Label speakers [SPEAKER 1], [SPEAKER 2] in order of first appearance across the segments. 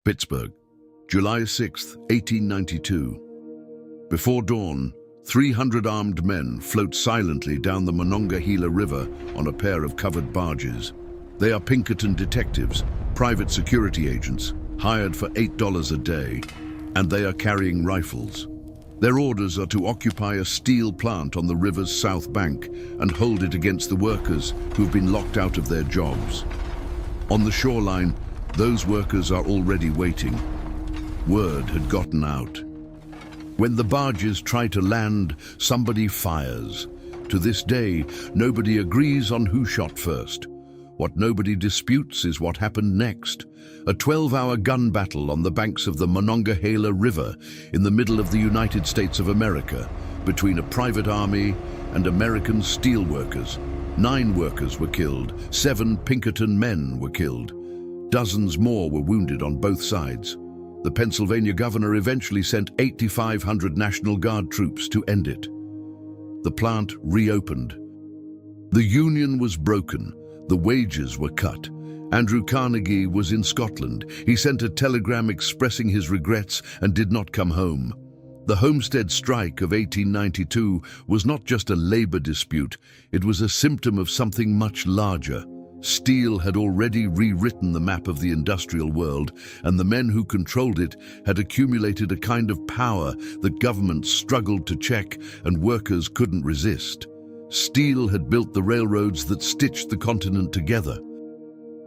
[SPEAKER 1] Pittsburgh, July 6, 1892. Before dawn, 300 armed men float silently down the Monongahela River on a pair of covered barges. They are Pinkerton detectives, private security agents, hired for $8 a day, and they are carrying rifles. Their orders are to occupy a steel plant on the river's south bank and hold it against the workers who've been locked out of their jobs. On the shoreline, those workers are already waiting. Word had gotten out. When the barges try to land, somebody fires. To this day, nobody agrees on who shot first. What nobody disputes is what happened next. A 12-hour gun battle on the banks of the Monongahela River in the middle of the United States of America between a private army and American steelworkers. 9 workers were killed, 7 Pinkerton men were killed. Dozens more were wounded on both sides. The Pennsylvania governor eventually sent 8,500 National Guard troops to end it. The plant reopened. The union was broken. The wages were cut. Andrew Carnegie was in Scotland. He sent a telegram expressing his regrets and did not come home. The Homestead Strike of 1892 was not just a labor dispute, it was a symptom of something much larger. Steel had already rewritten the map of the industrial world, and the men who controlled it had accumulated a kind of power that governments struggled to check and workers couldn't resist. Steel had built the railroads that stitched the continent together.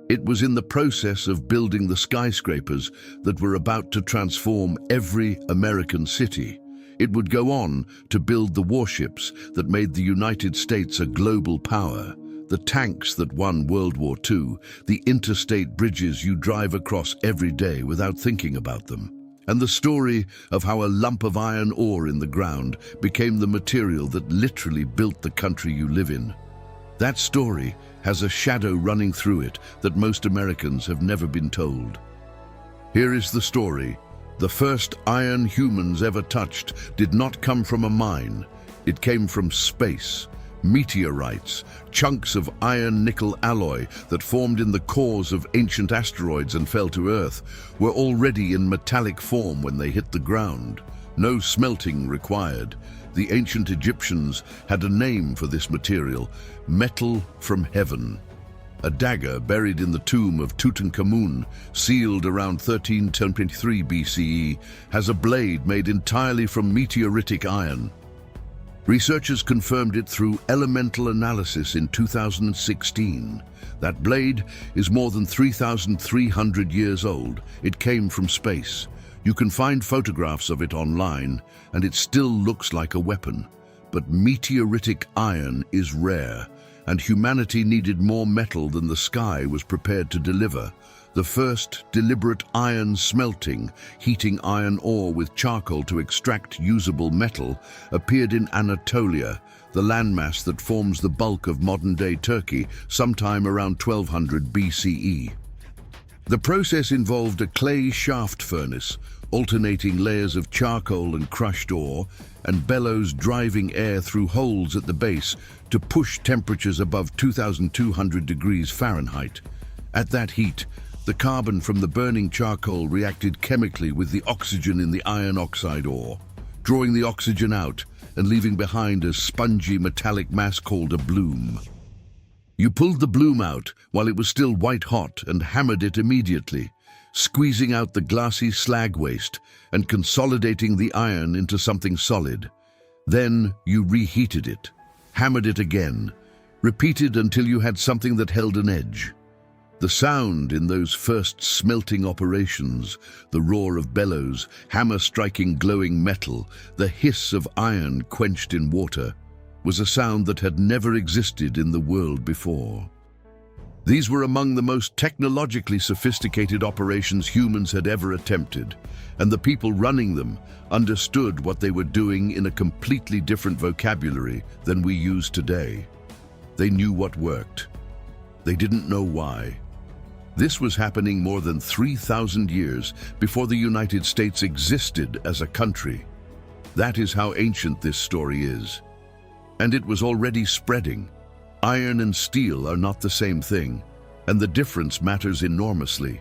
[SPEAKER 1] It was in the process of building the skyscrapers that were about to transform every American city. It would go on to build the warships that made the United States a global power, the tanks that won World War II, the interstate bridges you drive across every day without thinking about them, and the story of how a lump of iron ore in the ground became the material that literally built the country you live in. That story has a shadow running through it that most Americans have never been told. Here is the story. The first iron humans ever touched did not come from a mine. It came from space. Meteorites, chunks of iron-nickel alloy that formed in the cores of ancient asteroids and fell to Earth, were already in metallic form when they hit the ground. No smelting required. The ancient Egyptians had a name for this material, metal from heaven. A dagger buried in the tomb of Tutankhamun, sealed around 1323 BCE, has a blade made entirely from meteoritic iron. Researchers confirmed it through elemental analysis in 2016. That blade is more than 3,300 years old. It came from space. You can find photographs of it online, and it still looks like a weapon. But meteoritic iron is rare, and humanity needed more metal than the sky was prepared to deliver. The first deliberate iron smelting, heating iron ore with charcoal to extract usable metal, appeared in Anatolia, the landmass that forms the bulk of modern-day Turkey, sometime around 1200 BCE. The process involved a clay shaft furnace, alternating layers of charcoal and crushed ore, and bellows driving air through holes at the base to push temperatures above 2,200 degrees Fahrenheit. At that heat, the carbon from the burning charcoal reacted chemically with the oxygen in the iron oxide ore, drawing the oxygen out and leaving behind a spongy metallic mass called a bloom. You pulled the bloom out while it was still white-hot and hammered it immediately, squeezing out the glassy slag waste and consolidating the iron into something solid. Then you reheated it, hammered it again, repeated until you had something that held an edge. The sound in those first smelting operations, the roar of bellows, hammer striking glowing metal, the hiss of iron quenched in water, was a sound that had never existed in the world before. These were among the most technologically sophisticated operations humans had ever attempted, and the people running them understood what they were doing in a completely different vocabulary than we use today. They knew what worked. They didn't know why. This was happening more than 3,000 years before the United States existed as a country. That is how ancient this story is. And it was already spreading. Iron and steel are not the same thing, and the difference matters enormously.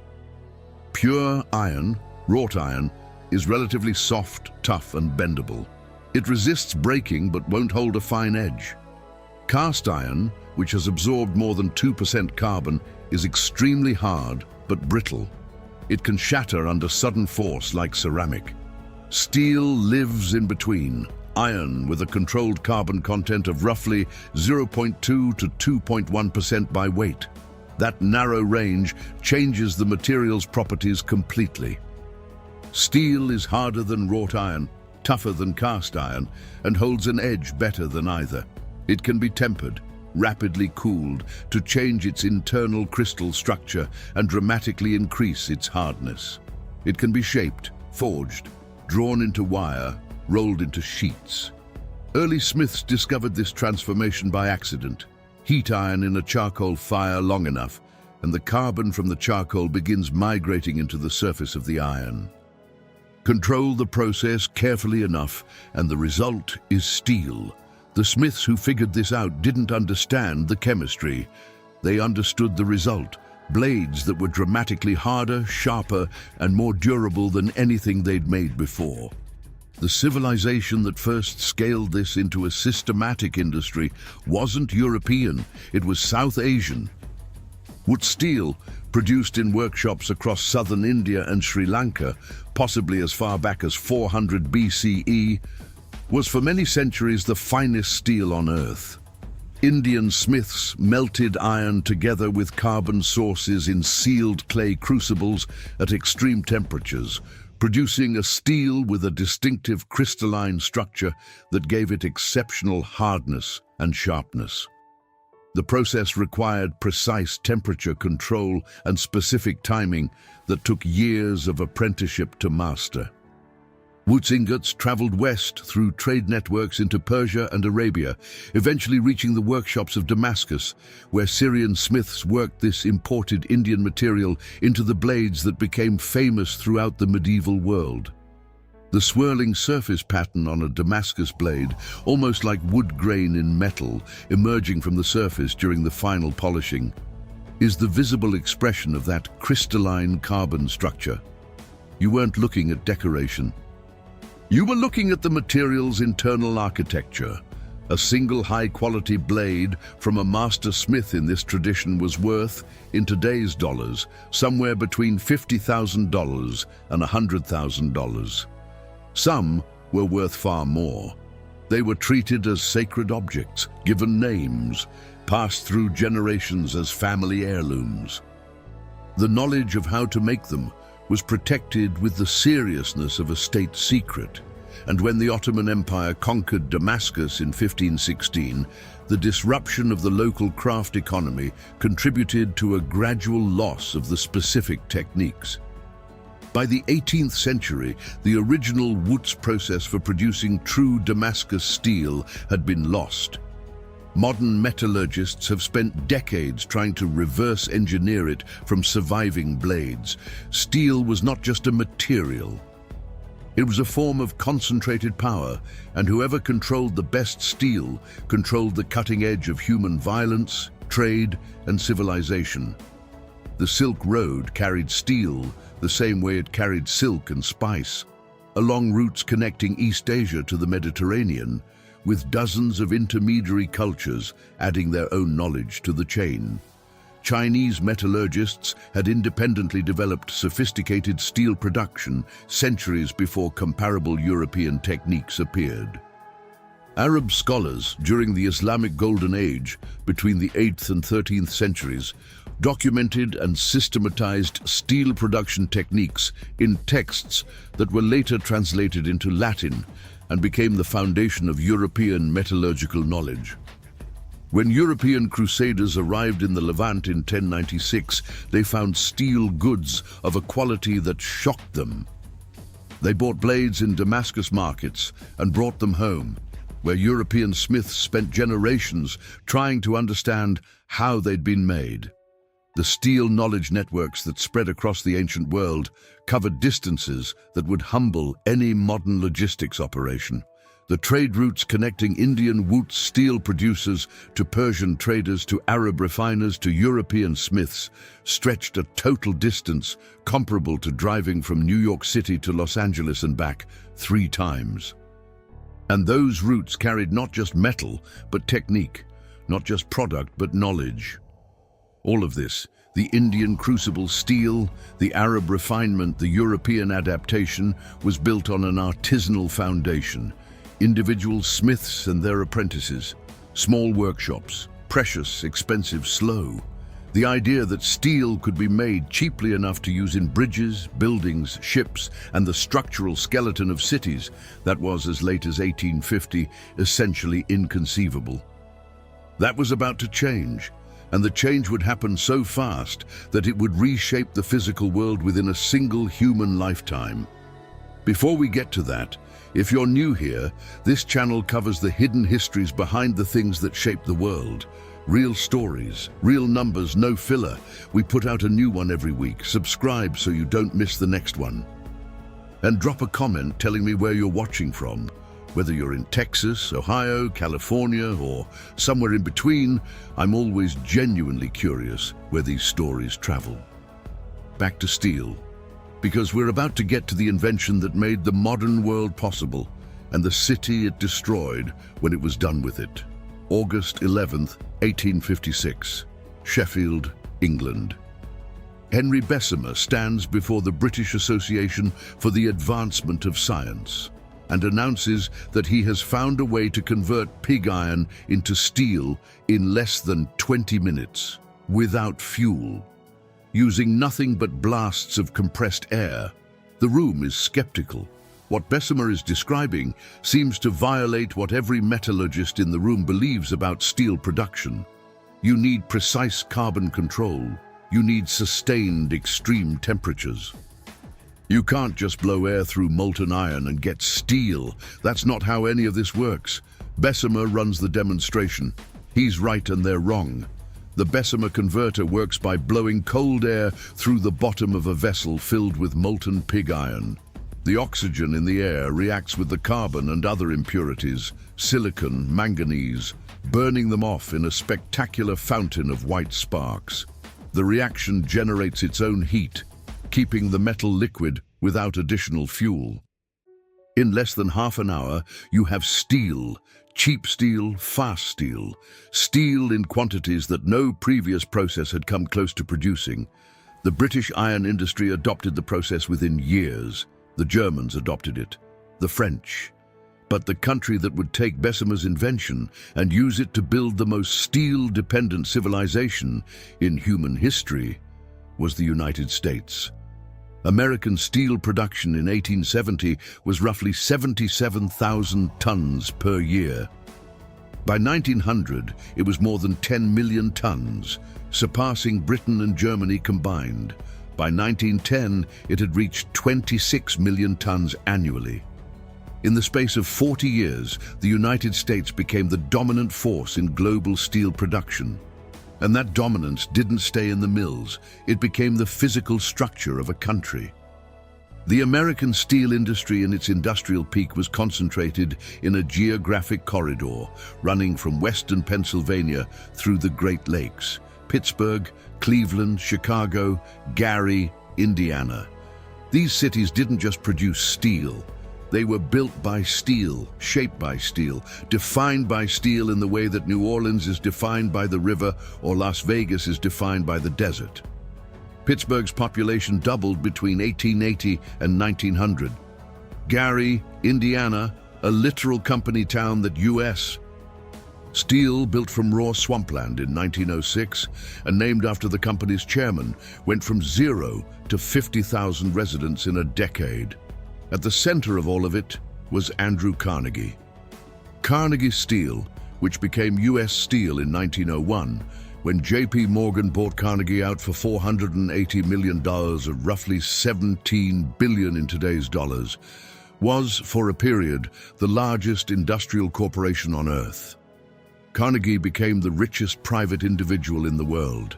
[SPEAKER 1] Pure iron, wrought iron, is relatively soft, tough, and bendable. It resists breaking but won't hold a fine edge. Cast iron, which has absorbed more than 2% carbon, is extremely hard but brittle. It can shatter under sudden force like ceramic. Steel lives in between. Iron, with a controlled carbon content of roughly 0.2 to 2.1% by weight. That narrow range changes the material's properties completely. Steel is harder than wrought iron, tougher than cast iron, and holds an edge better than either. It can be tempered, rapidly cooled, to change its internal crystal structure and dramatically increase its hardness. It can be shaped, forged, drawn into wire, rolled into sheets. Early smiths discovered this transformation by accident. Heat iron in a charcoal fire long enough, and the carbon from the charcoal begins migrating into the surface of the iron. Control the process carefully enough, and the result is steel. The smiths who figured this out didn't understand the chemistry. They understood the result: blades that were dramatically harder, sharper, and more durable than anything they'd made before. The civilization that first scaled this into a systematic industry wasn't European, it was South Asian. Wood steel, produced in workshops across southern India and Sri Lanka, possibly as far back as 400 BCE, was for many centuries the finest steel on earth. Indian smiths melted iron together with carbon sources in sealed clay crucibles at extreme temperatures, producing a steel with a distinctive crystalline structure that gave it exceptional hardness and sharpness. The process required precise temperature control and specific timing that took years of apprenticeship to master. Wootz ingots traveled west through trade networks into Persia and Arabia, eventually reaching the workshops of Damascus, where Syrian smiths worked this imported Indian material into the blades that became famous throughout the medieval world. The swirling surface pattern on a Damascus blade, almost like wood grain in metal, emerging from the surface during the final polishing, is the visible expression of that crystalline carbon structure. You weren't looking at decoration. You were looking at the material's internal architecture. A single high-quality blade from a master smith in this tradition was worth, in today's dollars, somewhere between $50,000 and $100,000. Some were worth far more. They were treated as sacred objects, given names, passed through generations as family heirlooms. The knowledge of how to make them was protected with the seriousness of a state secret, and when the Ottoman Empire conquered Damascus in 1516, the disruption of the local craft economy contributed to a gradual loss of the specific techniques. By the 18th century, the original Wootz process for producing true Damascus steel had been lost. Modern metallurgists have spent decades trying to reverse engineer it from surviving blades. Steel was not just a material. It was a form of concentrated power, and whoever controlled the best steel controlled the cutting edge of human violence, trade, and civilization. The Silk Road carried steel the same way it carried silk and spice, along routes connecting East Asia to the Mediterranean, with dozens of intermediary cultures adding their own knowledge to the chain. Chinese metallurgists had independently developed sophisticated steel production centuries before comparable European techniques appeared. Arab scholars during the Islamic Golden Age, between the 8th and 13th centuries, documented and systematized steel production techniques in texts that were later translated into Latin and became the foundation of European metallurgical knowledge. When European crusaders arrived in the Levant in 1096, they found steel goods of a quality that shocked them. They bought blades in Damascus markets and brought them home, where European smiths spent generations trying to understand how they'd been made. The steel knowledge networks that spread across the ancient world covered distances that would humble any modern logistics operation. The trade routes connecting Indian Wootz steel producers to Persian traders to Arab refiners to European smiths stretched a total distance comparable to driving from New York City to Los Angeles and back 3 times. And those routes carried not just metal, but technique, not just product, but knowledge. All of this, the Indian crucible steel, the Arab refinement, the European adaptation, was built on an artisanal foundation. Individual smiths and their apprentices, small workshops, precious, expensive, slow. The idea that steel could be made cheaply enough to use in bridges, buildings, ships, and the structural skeleton of cities, that was, as late as 1850, essentially inconceivable. That was about to change, and the change would happen so fast that it would reshape the physical world within a single human lifetime. Before we get to that, if you're new here, this channel covers the hidden histories behind the things that shape the world. Real stories, real numbers, no filler. We put out a new one every week. Subscribe so you don't miss the next one. And drop a comment telling me where you're watching from. Whether you're in Texas, Ohio, California, or somewhere in between, I'm always genuinely curious where these stories travel. Back to steel. Because we're about to get to the invention that made the modern world possible and the city it destroyed when it was done with it. August 11th, 1856, Sheffield, England. Henry Bessemer stands before the British Association for the Advancement of Science and announces that he has found a way to convert pig iron into steel in less than 20 minutes, without fuel. Using nothing but blasts of compressed air. The room is skeptical. What Bessemer is describing seems to violate what every metallurgist in the room believes about steel production. You need precise carbon control. You need sustained extreme temperatures. You can't just blow air through molten iron and get steel. That's not how any of this works. Bessemer runs the demonstration. He's right and they're wrong. The Bessemer converter works by blowing cold air through the bottom of a vessel filled with molten pig iron. The oxygen in the air reacts with the carbon and other impurities, silicon, manganese, burning them off in a spectacular fountain of white sparks. The reaction generates its own heat, keeping the metal liquid without additional fuel. In less than half an hour, you have steel. Cheap steel, fast steel, steel in quantities that no previous process had come close to producing. The British iron industry adopted the process within years. The Germans adopted it, the French. But the country that would take Bessemer's invention and use it to build the most steel-dependent civilization in human history was the United States. American steel production in 1870 was roughly 77,000 tons per year. By 1900, it was more than 10 million tons, surpassing Britain and Germany combined. By 1910, it had reached 26 million tons annually. In the space of 40 years, the United States became the dominant force in global steel production. And that dominance didn't stay in the mills. It became the physical structure of a country. The American steel industry in its industrial peak was concentrated in a geographic corridor running from western Pennsylvania through the Great Lakes, Pittsburgh, Cleveland, Chicago, Gary, Indiana. These cities didn't just produce steel. They were built by steel, shaped by steel, defined by steel in the way that New Orleans is defined by the river or Las Vegas is defined by the desert. Pittsburgh's population doubled between 1880 and 1900. Gary, Indiana, a literal company town that U.S. Steel, built from raw swampland in 1906 and named after the company's chairman, went from 0 to 50,000 residents in a decade. At the center of all of it was Andrew Carnegie. Carnegie Steel, which became U.S. Steel in 1901, when J.P. Morgan bought Carnegie out for $480 million, or roughly $17 billion in today's dollars, was, for a period, the largest industrial corporation on Earth. Carnegie became the richest private individual in the world.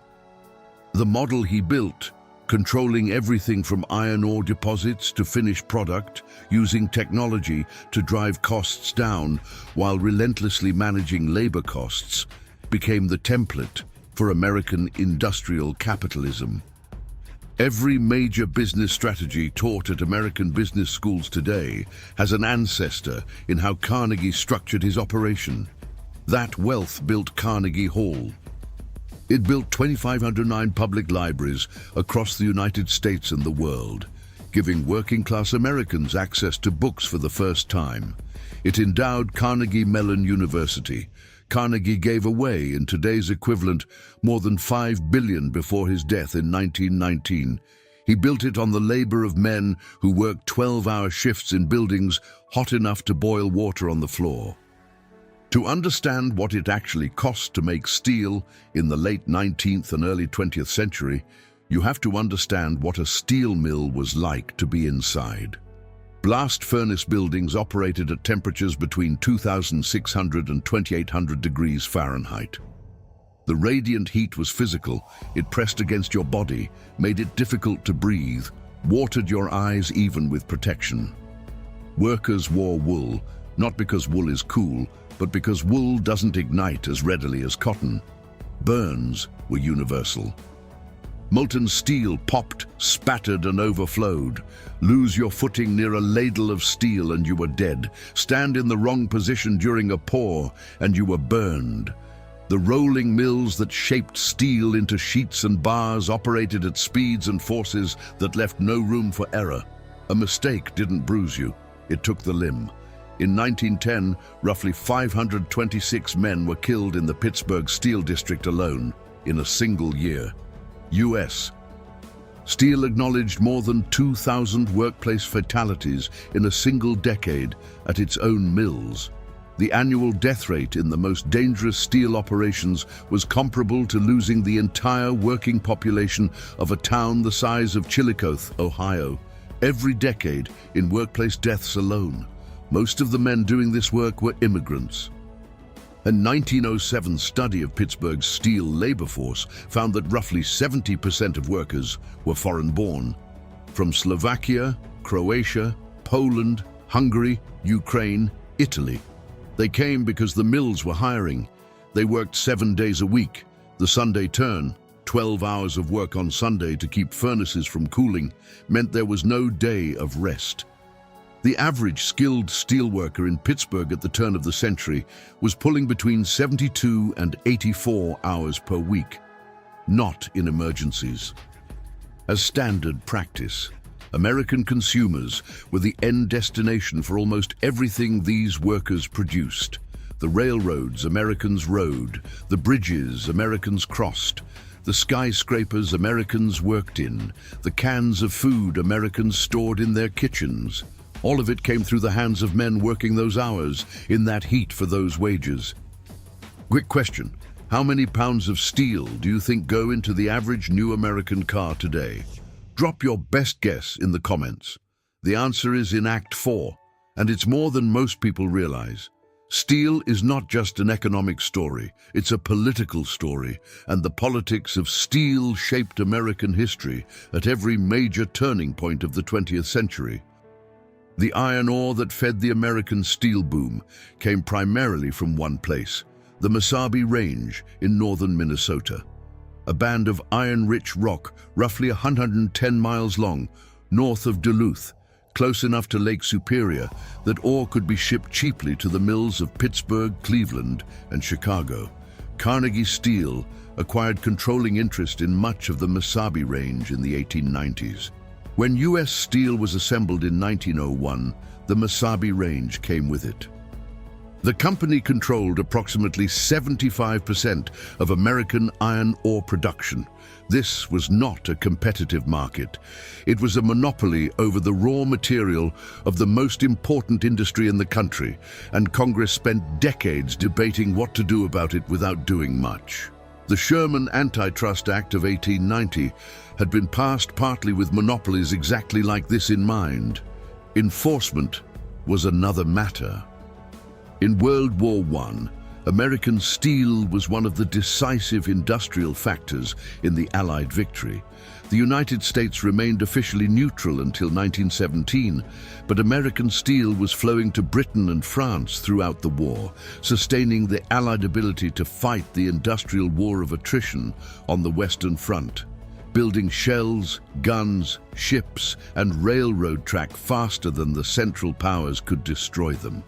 [SPEAKER 1] The model he built controlling everything from iron ore deposits to finished product, using technology to drive costs down while relentlessly managing labor costs, became the template for American industrial capitalism. Every major business strategy taught at American business schools today has an ancestor in how Carnegie structured his operation. That wealth built Carnegie Hall. It built 2,509 public libraries across the United States and the world, giving working-class Americans access to books for the first time. It endowed Carnegie Mellon University. Carnegie gave away, in today's equivalent, more than $5 billion before his death in 1919. He built it on the labor of men who worked 12-hour shifts in buildings hot enough to boil water on the floor. To understand what it actually cost to make steel in the late 19th and early 20th century, you have to understand what a steel mill was like to be inside. Blast furnace buildings operated at temperatures between 2,600 and 2,800 degrees Fahrenheit. The radiant heat was physical. It pressed against your body, made it difficult to breathe, watered your eyes even with protection. Workers wore wool, not because wool is cool, but because wool doesn't ignite as readily as cotton. Burns were universal. Molten steel popped, spattered and overflowed. Lose your footing near a ladle of steel and you were dead. Stand in the wrong position during a pour and you were burned. The rolling mills that shaped steel into sheets and bars operated at speeds and forces that left no room for error. A mistake didn't bruise you, it took the limb. In 1910, roughly 526 men were killed in the Pittsburgh steel district alone in a single year. U.S. Steel acknowledged more than 2,000 workplace fatalities in a single decade at its own mills. The annual death rate in the most dangerous steel operations was comparable to losing the entire working population of a town the size of Chillicothe, Ohio, every decade in workplace deaths alone. Most of the men doing this work were immigrants. A 1907 study of Pittsburgh's steel labor force found that roughly 70% of workers were foreign-born, from Slovakia, Croatia, Poland, Hungary, Ukraine, Italy. They came because the mills were hiring. They worked 7 days a week. The Sunday turn, 12 hours of work on Sunday to keep furnaces from cooling, meant there was no day of rest. The average skilled steelworker in Pittsburgh at the turn of the century was pulling between 72 and 84 hours per week, not in emergencies. As standard practice, American consumers were the end destination for almost everything these workers produced. The railroads Americans rode, the bridges Americans crossed, the skyscrapers Americans worked in, the cans of food Americans stored in their kitchens. All of it came through the hands of men working those hours, in that heat for those wages. Quick question, how many pounds of steel do you think go into the average new American car today? Drop your best guess in the comments. The answer is in Act 4, and it's more than most people realize. Steel is not just an economic story, it's a political story, and the politics of steel shaped American history at every major turning point of the 20th century. The iron ore that fed the American steel boom came primarily from one place, the Mesabi Range in northern Minnesota. A band of iron-rich rock, roughly 110 miles long, north of Duluth, close enough to Lake Superior that ore could be shipped cheaply to the mills of Pittsburgh, Cleveland, and Chicago. Carnegie Steel acquired controlling interest in much of the Mesabi Range in the 1890s. When U.S. steel was assembled in 1901, the Mesabi Range came with it. The company controlled approximately 75% of American iron ore production. This was not a competitive market. It was a monopoly over the raw material of the most important industry in the country, and Congress spent decades debating what to do about it without doing much. The Sherman Antitrust Act of 1890 had been passed partly with monopolies exactly like this in mind. Enforcement was another matter. In World War I, American steel was one of the decisive industrial factors in the Allied victory. The United States remained officially neutral until 1917, but American steel was flowing to Britain and France throughout the war, sustaining the Allied ability to fight the industrial war of attrition on the Western Front, building shells, guns, ships, and railroad track faster than the Central Powers could destroy them.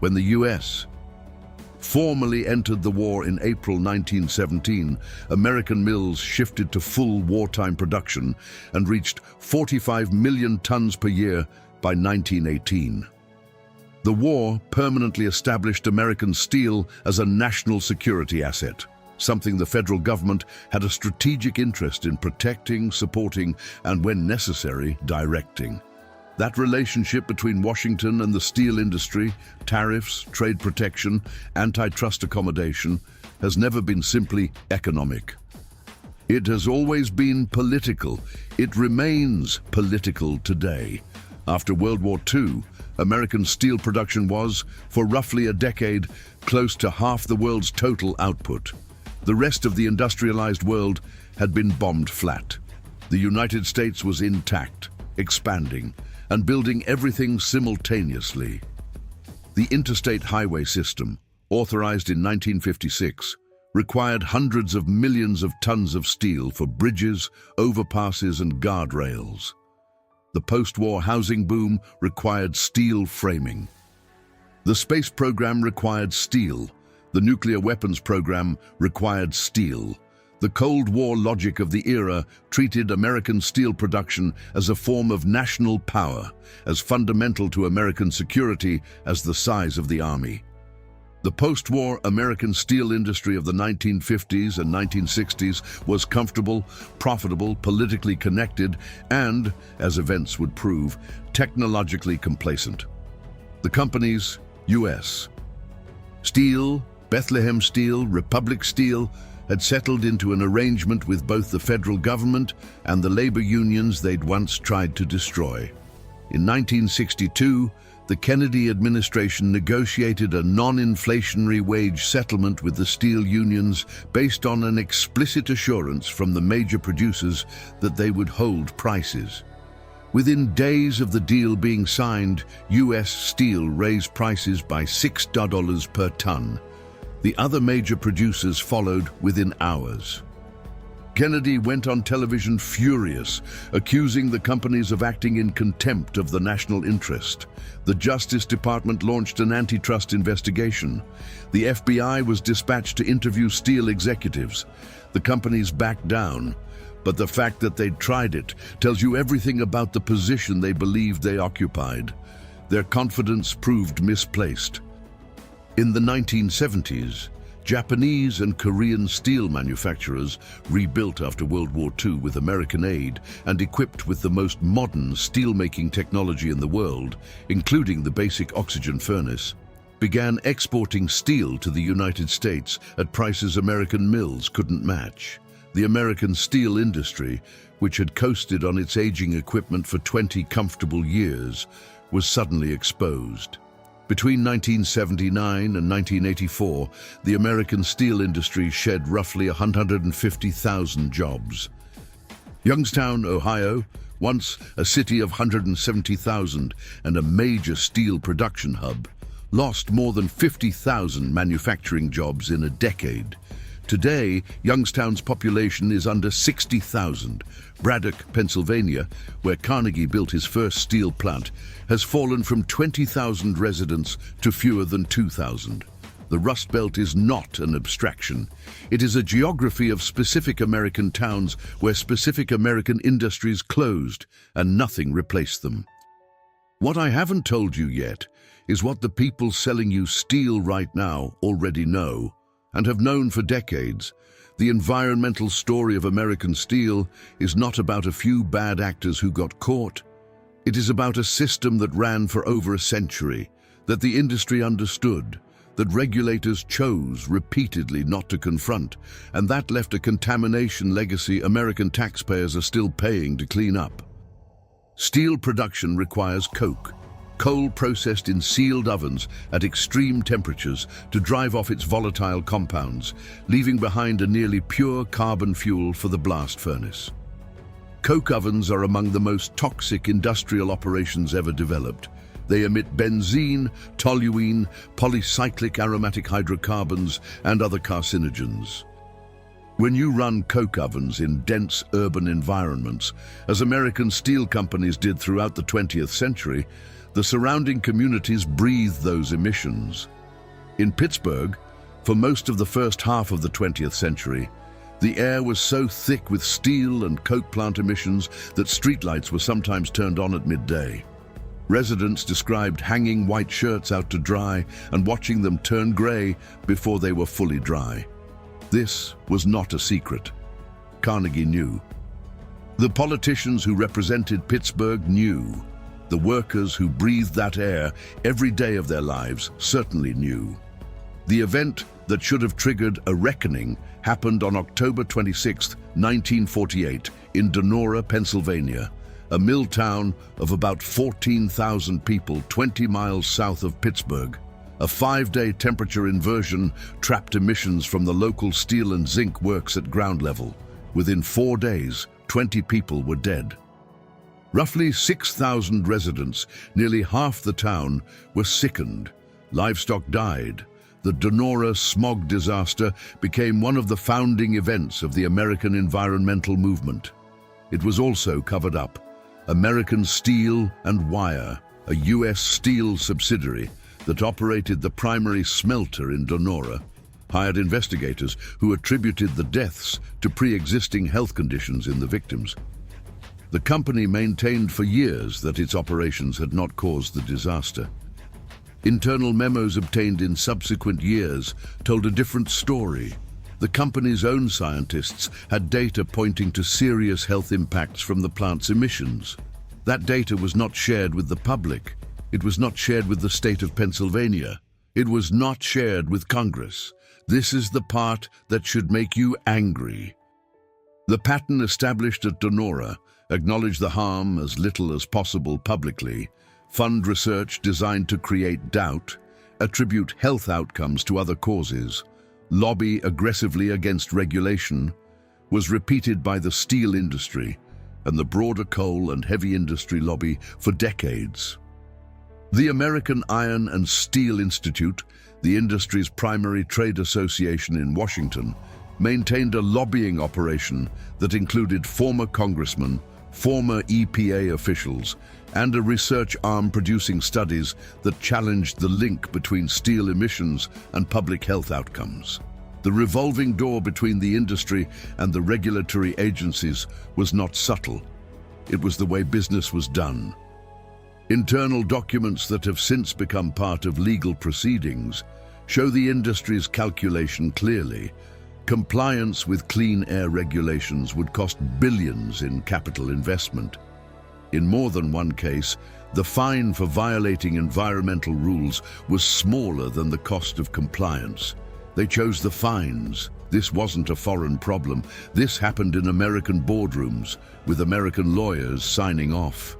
[SPEAKER 1] When the U.S. formally entered the war in April 1917, American mills shifted to full wartime production and reached 45 million tons per year by 1918. The war permanently established American steel as a national security asset, something the federal government had a strategic interest in protecting, supporting, and when necessary, directing. That relationship between Washington and the steel industry, tariffs, trade protection, antitrust accommodation, has never been simply economic. It has always been political. It remains political today. After World War II, American steel production was, for roughly a decade, close to half the world's total output. The rest of the industrialized world had been bombed flat. The United States was intact, expanding, and building everything simultaneously. The interstate highway system, authorized in 1956, required hundreds of millions of tons of steel for bridges, overpasses, and guardrails. The post-war housing boom required steel framing. The space program required steel. The nuclear weapons program required steel. The Cold War logic of the era treated American steel production as a form of national power, as fundamental to American security as the size of the army. The post-war American steel industry of the 1950s and 1960s was comfortable, profitable, politically connected, and, as events would prove, technologically complacent. The companies, U.S. Steel, Bethlehem Steel, Republic Steel, had settled into an arrangement with both the federal government and the labor unions they'd once tried to destroy. In 1962, the Kennedy administration negotiated a non-inflationary wage settlement with the steel unions based on an explicit assurance from the major producers that they would hold prices. Within days of the deal being signed, U.S. Steel raised prices by $6 per ton. The other major producers followed within hours. Kennedy went on television furious, accusing the companies of acting in contempt of the national interest. The Justice Department launched an antitrust investigation. The FBI was dispatched to interview steel executives. The companies backed down, but the fact that they'd tried it tells you everything about the position they believed they occupied. Their confidence proved misplaced. In the 1970s, Japanese and Korean steel manufacturers, rebuilt after World War II with American aid and equipped with the most modern steel-making technology in the world, including the basic oxygen furnace, began exporting steel to the United States at prices American mills couldn't match. The American steel industry, which had coasted on its aging equipment for 20 comfortable years, was suddenly exposed. Between 1979 and 1984, the American steel industry shed roughly 150,000 jobs. Youngstown, Ohio, once a city of 170,000 and a major steel production hub, lost more than 50,000 manufacturing jobs in a decade. Today, Youngstown's population is under 60,000. Braddock, Pennsylvania, where Carnegie built his first steel plant, has fallen from 20,000 residents to fewer than 2,000. The Rust Belt is not an abstraction. It is a geography of specific American towns where specific American industries closed and nothing replaced them. What I haven't told you yet is what the people selling you steel right now already know and have known for decades. The environmental story of American steel is not about a few bad actors who got caught. It is about a system that ran for over a century, that the industry understood, that regulators chose repeatedly not to confront, and that left a contamination legacy American taxpayers are still paying to clean up. Steel production requires coke. coal processed in sealed ovens at extreme temperatures to drive off its volatile compounds, leaving behind a nearly pure carbon fuel for the blast furnace. Coke ovens are among the most toxic industrial operations ever developed. They emit benzene, toluene, polycyclic aromatic hydrocarbons, and other carcinogens. When you run coke ovens in dense urban environments, as American steel companies did throughout the 20th century, the surrounding communities breathe those emissions. In Pittsburgh, for most of the first half of the 20th century, the air was so thick with steel and coke plant emissions that streetlights were sometimes turned on at midday. Residents described hanging white shirts out to dry and watching them turn grey before they were fully dry. This was not a secret. Carnegie knew. The politicians who represented Pittsburgh knew. The workers who breathed that air every day of their lives certainly knew. The event that should have triggered a reckoning happened on October 26, 1948, in Donora, Pennsylvania, a mill town of about 14,000 people 20 miles south of Pittsburgh. A 5-day temperature inversion trapped emissions from the local steel and zinc works at ground level. Within 4 days, 20 people were dead. Roughly 6,000 residents, nearly half the town, were sickened. Livestock died. The Donora smog disaster became one of the founding events of the American environmental movement. It was also covered up. American Steel and Wire, a U.S. steel subsidiary that operated the primary smelter in Donora, hired investigators who attributed the deaths to pre-existing health conditions in the victims. The company maintained for years that its operations had not caused the disaster. Internal memos obtained in subsequent years told a different story. The company's own scientists had data pointing to serious health impacts from the plant's emissions. That data was not shared with the public. It was not shared with the state of Pennsylvania. It was not shared with Congress. This is the part that should make you angry. The pattern established at Donora acknowledge the harm as little as possible publicly, fund research designed to create doubt, attribute health outcomes to other causes, lobby aggressively against regulation, was repeated by the steel industry and the broader coal and heavy industry lobby for decades. The American Iron and Steel Institute, the industry's primary trade association in Washington, maintained a lobbying operation that included former congressmen, former EPA officials, and a research arm producing studies that challenged the link between steel emissions and public health outcomes. The revolving door between the industry and the regulatory agencies was not subtle. It was the way business was done. Internal documents that have since become part of legal proceedings show the industry's calculation clearly. Compliance with clean air regulations would cost billions in capital investment. In more than one case, the fine for violating environmental rules was smaller than the cost of compliance. They chose the fines. This wasn't a foreign problem. This happened in American boardrooms, with American lawyers signing off.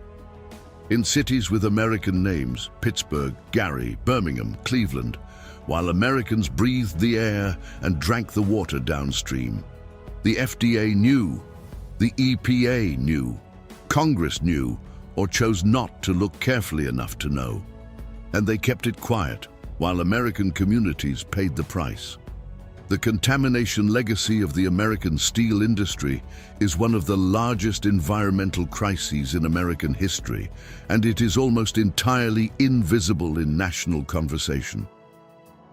[SPEAKER 1] In cities with American names, Pittsburgh, Gary, Birmingham, Cleveland, while Americans breathed the air and drank the water downstream. The FDA knew, the EPA knew, Congress knew, or chose not to look carefully enough to know. And they kept it quiet, while American communities paid the price. The contamination legacy of the American steel industry is one of the largest environmental crises in American history, and it is almost entirely invisible in national conversation.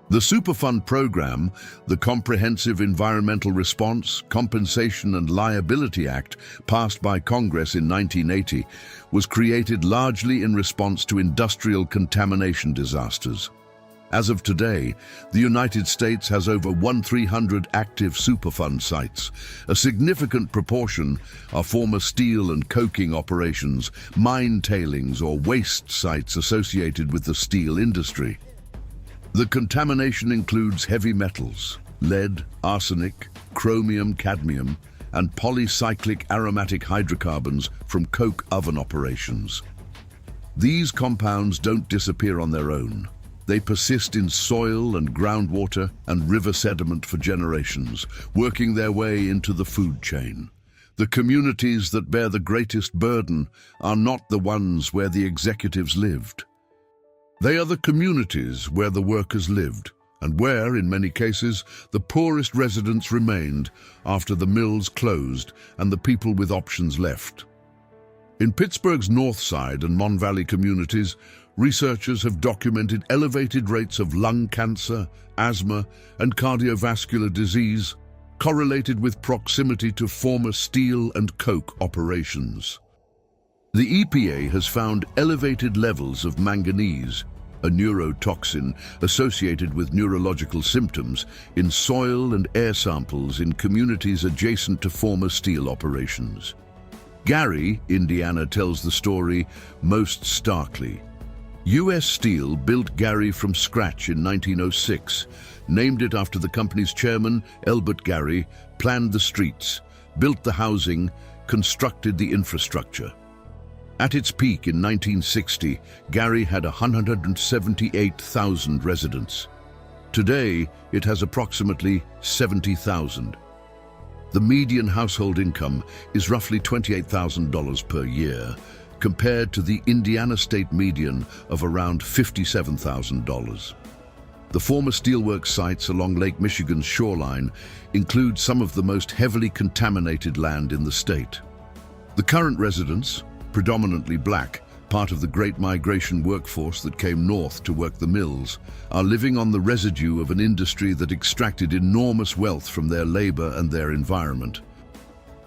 [SPEAKER 1] The Superfund program, the Comprehensive Environmental Response, Compensation and Liability Act, passed by Congress in 1980, was created largely in response to industrial contamination disasters. As of today, the United States has over 1,300 active Superfund sites. A significant proportion are former steel and coking operations, mine tailings or waste sites associated with the steel industry. The contamination includes heavy metals, lead, arsenic, chromium, cadmium, and polycyclic aromatic hydrocarbons from coke oven operations. These compounds don't disappear on their own. They persist in soil and groundwater and river sediment for generations, working their way into the food chain. The communities that bear the greatest burden are not the ones where the executives lived. They are the communities where the workers lived, and where, in many cases, the poorest residents remained after the mills closed and the people with options left. In Pittsburgh's North Side and Mon Valley communities, researchers have documented elevated rates of lung cancer, asthma, and cardiovascular disease correlated with proximity to former steel and coke operations. The EPA has found elevated levels of manganese, a neurotoxin associated with neurological symptoms, in soil and air samples in communities adjacent to former steel operations. Gary, Indiana, tells the story most starkly. U.S. Steel built Gary from scratch in 1906, named it after the company's chairman, Elbert Gary, planned the streets, built the housing, constructed the infrastructure. At its peak in 1960, Gary had 178,000 residents. Today, it has approximately 70,000. The median household income is roughly $28,000 per year, compared to the Indiana state median of around $57,000. The former steelworks sites along Lake Michigan's shoreline include some of the most heavily contaminated land in the state. The current residents, predominantly black, part of the Great Migration workforce that came north to work the mills, are living on the residue of an industry that extracted enormous wealth from their labor and their environment,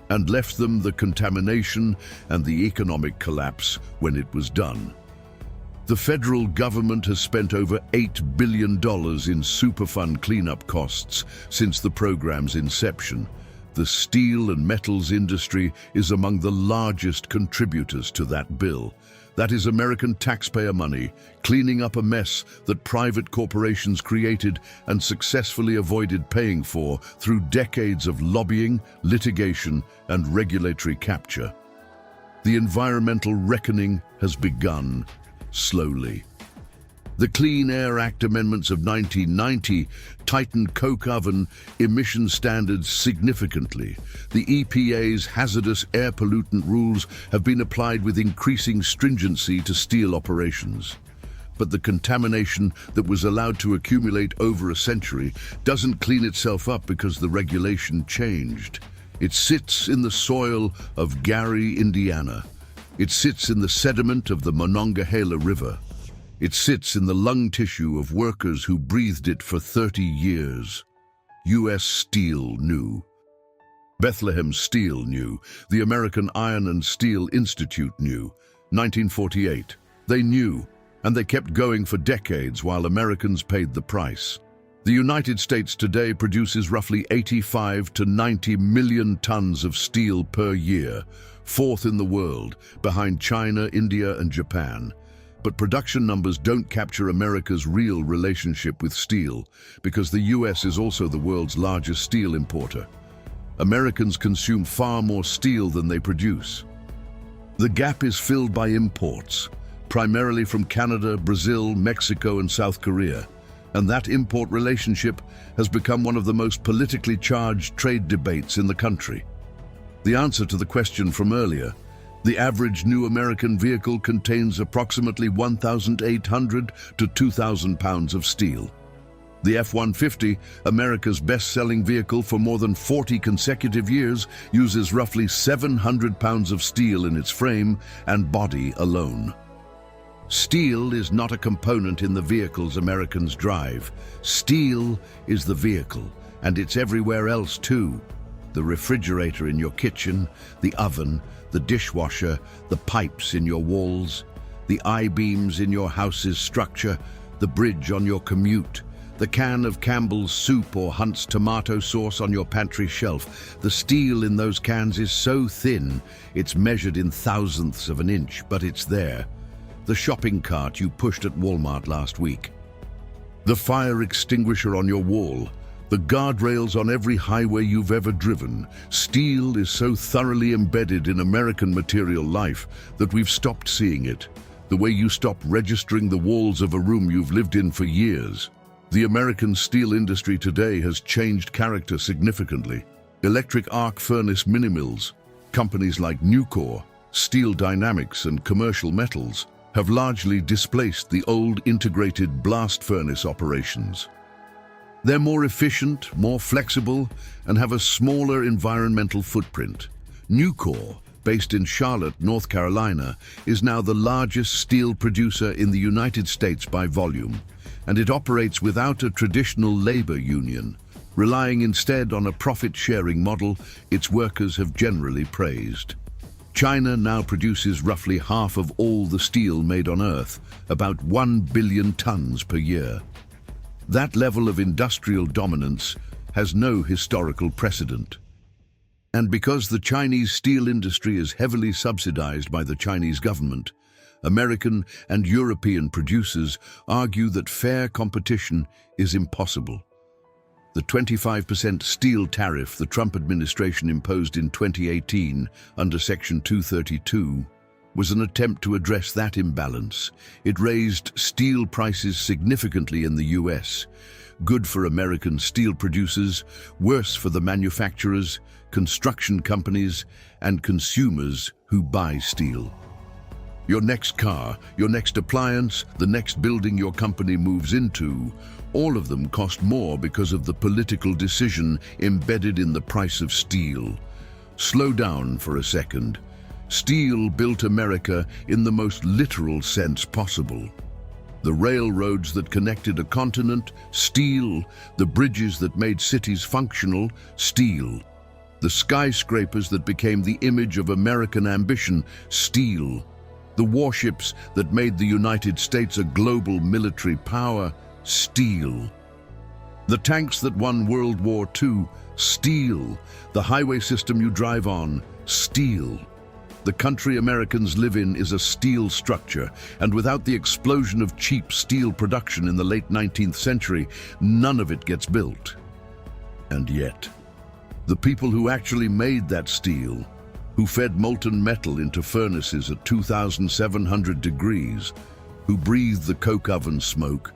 [SPEAKER 1] and left them the contamination and the economic collapse when it was done. The federal government has spent over $8 billion in Superfund cleanup costs since the program's inception. The steel and metals industry is among the largest contributors to that bill. That is American taxpayer money, cleaning up a mess that private corporations created and successfully avoided paying for through decades of lobbying, litigation, and regulatory capture. The environmental reckoning has begun, slowly. The Clean Air Act amendments of 1990 tightened coke oven emission standards significantly. The EPA's hazardous air pollutant rules have been applied with increasing stringency to steel operations. But the contamination that was allowed to accumulate over a century doesn't clean itself up because the regulation changed. It sits in the soil of Gary, Indiana. It sits in the sediment of the Monongahela River. It sits in the lung tissue of workers who breathed it for 30 years. U.S. Steel knew. Bethlehem Steel knew. The American Iron and Steel Institute knew. 1948. They knew, and they kept going for decades while Americans paid the price. The United States today produces roughly 85 to 90 million tons of steel per year, fourth in the world, behind China, India, and Japan. But production numbers don't capture America's real relationship with steel, because the US is also the world's largest steel importer. Americans consume far more steel than they produce. The gap is filled by imports, primarily from Canada, Brazil, Mexico, and South Korea. And that import relationship has become one of the most politically charged trade debates in the country. The answer to the question from earlier: the average new American vehicle contains approximately 1,800 to 2,000 pounds of steel. The F-150, America's best-selling vehicle for more than 40 consecutive years, uses roughly 700 pounds of steel in its frame and body alone. Steel is not a component in the vehicles Americans drive. Steel is the vehicle, and it's everywhere else too. The refrigerator in your kitchen, the oven, the dishwasher, the pipes in your walls, the I-beams in your house's structure, the bridge on your commute, the can of Campbell's soup or Hunt's tomato sauce on your pantry shelf. The steel in those cans is so thin, it's measured in thousandths of an inch, but it's there. The shopping cart you pushed at Walmart last week. The fire extinguisher on your wall. The guardrails on every highway you've ever driven. Steel is so thoroughly embedded in American material life that we've stopped seeing it. the way you stop registering the walls of a room you've lived in for years. The American steel industry today has changed character significantly. Electric arc furnace mini-mills, companies like Nucor, Steel Dynamics and Commercial Metals have largely displaced the old integrated blast furnace operations. They're more efficient, more flexible, and have a smaller environmental footprint. Nucor, based in Charlotte, North Carolina, is now the largest steel producer in the United States by volume, and it operates without a traditional labor union. Relying instead on a profit-sharing model, its workers have generally praised. China now produces roughly half of all the steel made on Earth, about 1 billion tons per year. That level of industrial dominance has no historical precedent. And because the Chinese steel industry is heavily subsidized by the Chinese government, American and European producers argue that fair competition is impossible. The 25% steel tariff the Trump administration imposed in 2018 under Section 232 was an attempt to address that imbalance. It raised steel prices significantly in the US, good for American steel producers, worse for the manufacturers, construction companies, and consumers who buy steel. Your next car, your next appliance, the next building your company moves into, all of them cost more because of the political decision embedded in the price of steel. Slow down for a second. Steel built America in the most literal sense possible. The railroads that connected a continent, steel. The bridges that made cities functional, steel. The skyscrapers that became the image of American ambition, steel. The warships that made the United States a global military power, steel. The tanks that won World War II, steel. The highway system you drive on, steel. The country Americans live in is a steel structure, and without the explosion of cheap steel production in the late 19th century, none of it gets built. And yet, the people who actually made that steel, who fed molten metal into furnaces at 2,700 degrees, who breathed the coke oven smoke,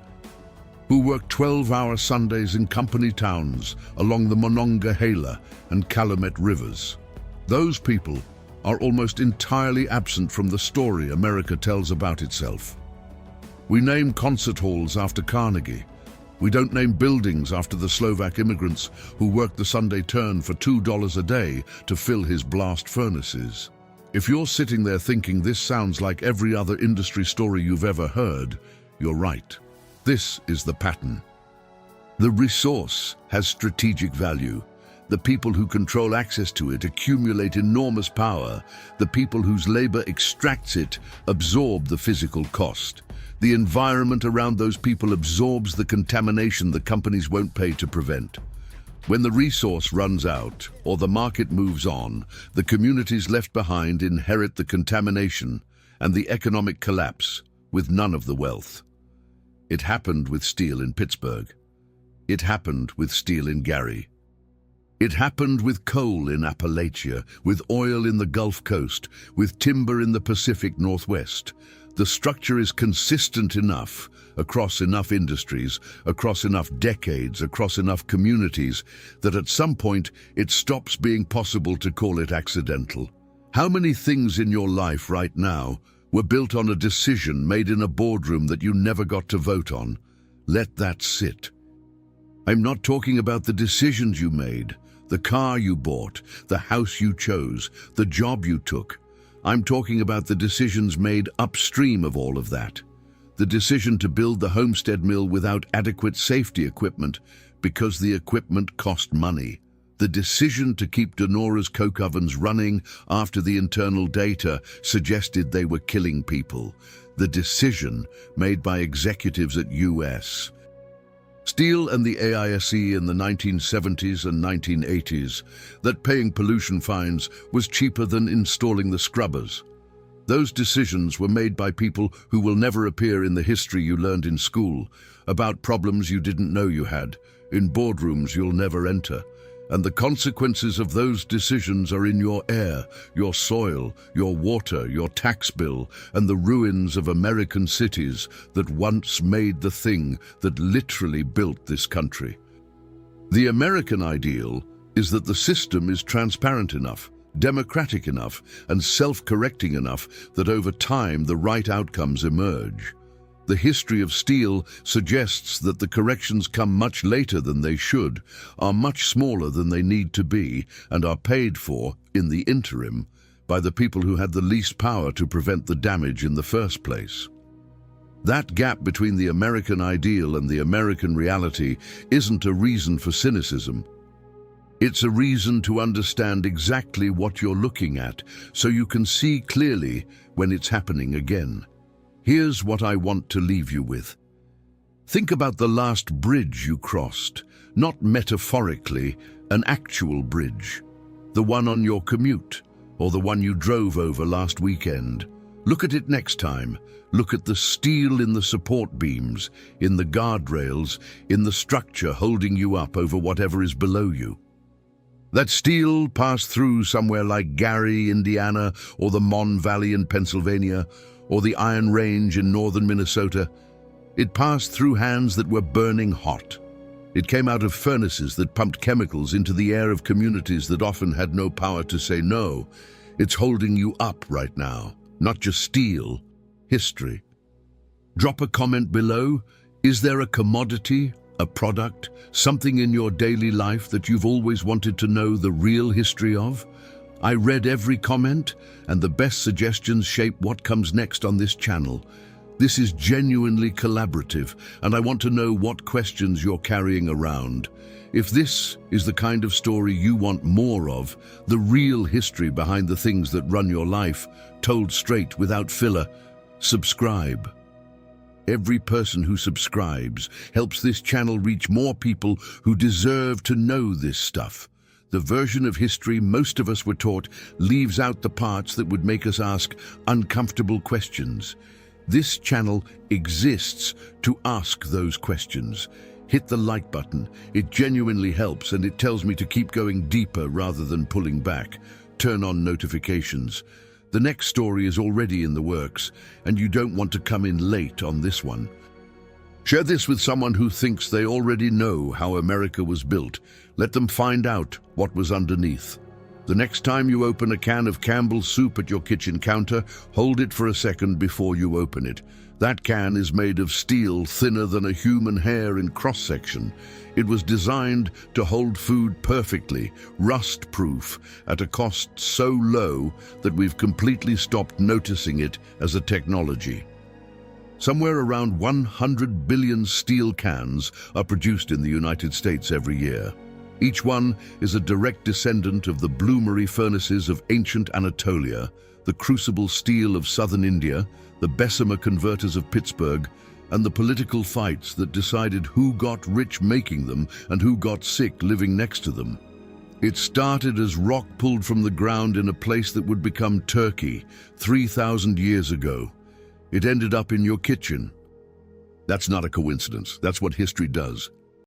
[SPEAKER 1] who worked 12-hour Sundays in company towns along the Monongahela and Calumet rivers. Those people are almost entirely absent from the story America tells about itself. We name concert halls after Carnegie. We don't name buildings after the Slovak immigrants who worked the Sunday turn for $2 a day to fill his blast furnaces. If you're sitting there thinking this sounds like every other industry story you've ever heard, you're right. This is the pattern. The resource has strategic value. The people who control access to it accumulate enormous power. The people whose labor extracts it absorb the physical cost. The environment around those people absorbs the contamination the companies won't pay to prevent. When the resource runs out or the market moves on, the communities left behind inherit the contamination and the economic collapse with none of the wealth. It happened with steel in Pittsburgh. It happened with steel in Gary. It happened with coal in Appalachia, with oil in the Gulf Coast, with timber in the Pacific Northwest. The structure is consistent enough across enough industries, across enough decades, across enough communities, that at some point it stops being possible to call it accidental. How many things in your life right now were built on a decision made in a boardroom that you never got to vote on? Let that sit. I'm not talking about the decisions you made, the car you bought, the house you chose, the job you took. I'm talking about the decisions made upstream of all of that. The decision to build the Homestead mill without adequate safety equipment because the equipment cost money. The decision to keep Denora's coke ovens running after the internal data suggested they were killing people. The decision made by executives at U.S. Steel and the AISE in the 1970s and 1980s that paying pollution fines was cheaper than installing the scrubbers. Those decisions were made by people who will never appear in the history you learned in school, about problems you didn't know you had, in boardrooms you'll never enter. And the consequences of those decisions are in your air, your soil, your water, your tax bill, and the ruins of American cities that once made the thing that literally built this country. The American ideal is that the system is transparent enough, democratic enough, and self-correcting enough that over time the right outcomes emerge. The history of steel suggests that the corrections come much later than they should, are much smaller than they need to be, and are paid for, in the interim, by the people who had the least power to prevent the damage in the first place. That gap between the American ideal and the American reality isn't a reason for cynicism. It's a reason to understand exactly what you're looking at, so you can see clearly when it's happening again. Here's what I want to leave you with. Think about the last bridge you crossed, not metaphorically, an actual bridge. The one on your commute, or the one you drove over last weekend. Look at it next time. Look at the steel in the support beams, in the guardrails, in the structure holding you up over whatever is below you. That steel passed through somewhere like Gary, Indiana, or the Mon Valley in Pennsylvania, or the Iron Range in northern Minnesota. It passed through hands that were burning hot. It came out of furnaces that pumped chemicals into the air of communities that often had no power to say no. It's holding you up right now, not just steel, history. Drop a comment below. Is there a commodity, a product, something in your daily life that you've always wanted to know the real history of? I read every comment, and the best suggestions shape what comes next on this channel. This is genuinely collaborative, and I want to know what questions you're carrying around. If this is the kind of story you want more of, the real history behind the things that run your life, told straight without filler, subscribe. Every person who subscribes helps this channel reach more people who deserve to know this stuff. The version of history most of us were taught leaves out the parts that would make us ask uncomfortable questions. This channel exists to ask those questions. Hit the like button. It genuinely helps, and it tells me to keep going deeper rather than pulling back. Turn on notifications. The next story is already in the works, and you don't want to come in late on this one. Share this with someone who thinks they already know how America was built. Let them find out what was underneath. The next time you open a can of Campbell's soup at your kitchen counter, hold it for a second before you open it. That can is made of steel thinner than a human hair in cross-section. It was designed to hold food perfectly, rust-proof, at a cost so low that we've completely stopped noticing it as a technology. Somewhere around 100 billion steel cans are produced in the United States every year. Each one is a direct descendant of the bloomery furnaces of ancient Anatolia, the crucible steel of southern India, the Bessemer converters of Pittsburgh, and the political fights that decided who got rich making them and who got sick living next to them. It started as rock pulled from the ground in a place that would become Turkey 3,000 years ago. It ended up in your kitchen. That's not a coincidence. That's what history does.